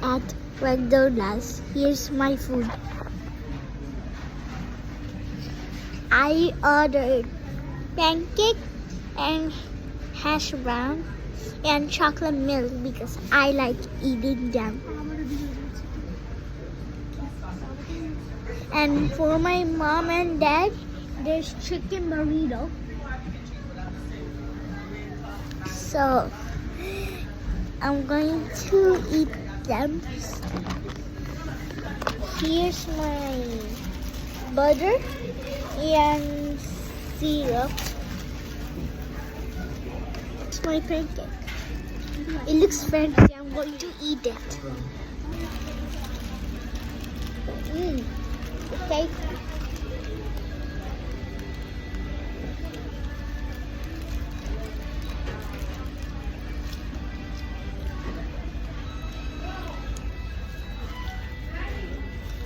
at McDonald's. Here's my food. I ordered pancake and hash brown and chocolate milk because I like eating them. And for my mom and dad, there's chicken burrito. So I'm going to eat them. Here's my butter and syrup. It's my pancake. It looks fancy. I'm going to eat it. Okay.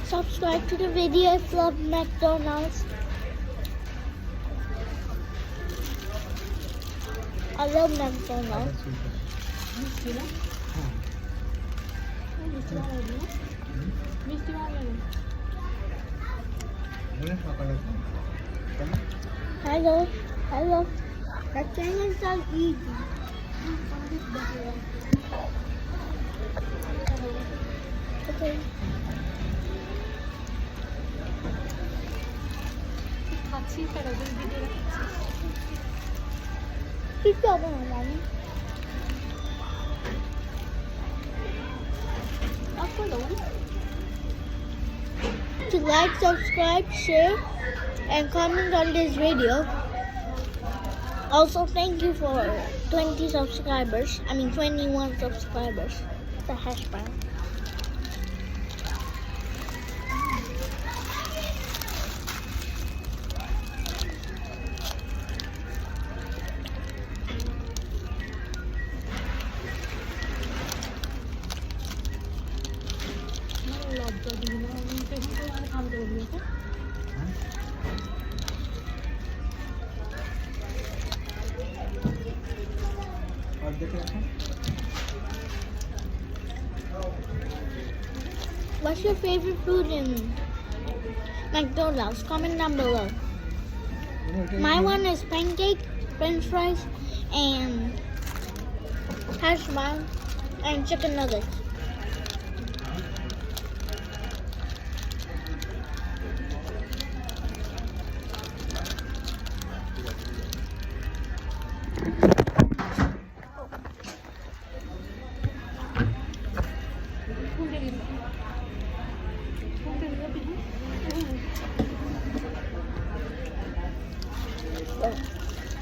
Subscribe to the video if you love McDonald's. I love McDonald's. Hello. That thing is so easy. Okay. To like, subscribe, share, and comment on this video. Also, thank you for 20 subscribers. 21 subscribers. The hash brown. What's your favorite food in McDonald's? Comment down below. My one is pancake, french fries, and hash brown, and chicken nuggets.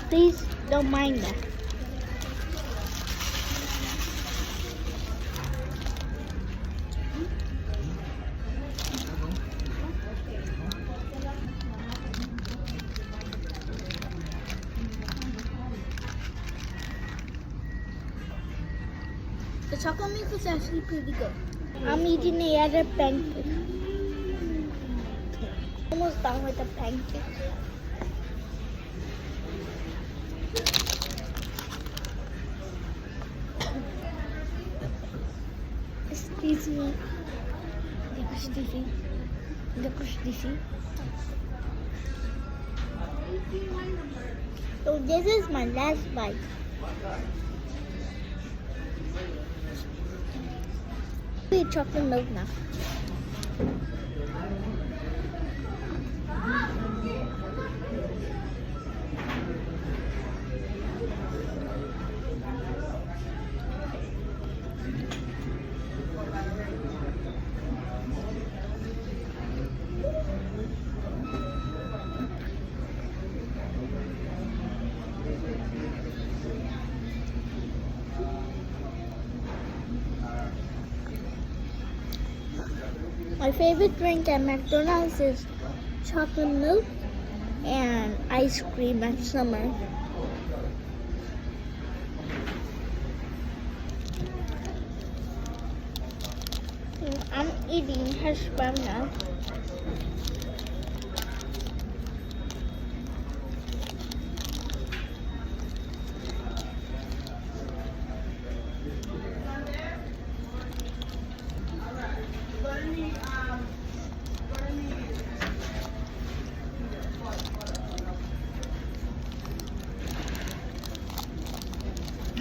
Please don't mind that. The chocolate milk is actually pretty good. I'm eating the other pancake. Almost done with the pancake. Excuse me. So this is my last bite. We eat chocolate milk now. My favorite drink at McDonald's is chocolate milk and ice cream at summer. I'm eating hash brown now.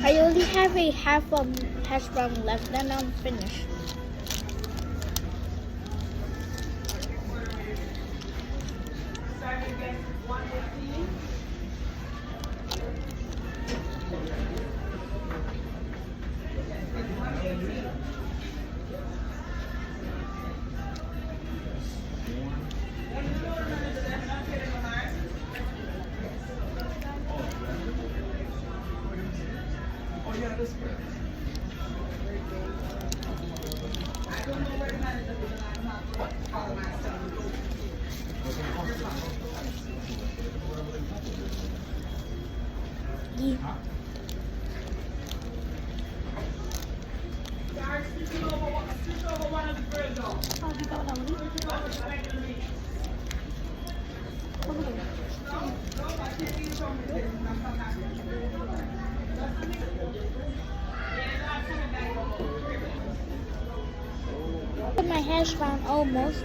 I only have a half hash brown left, then I'm finished. Yeah. My hash brown almost.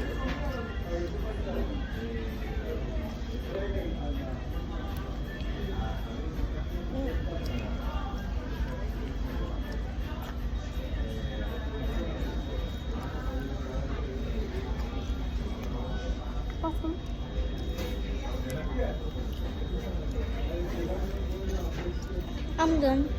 I'm done.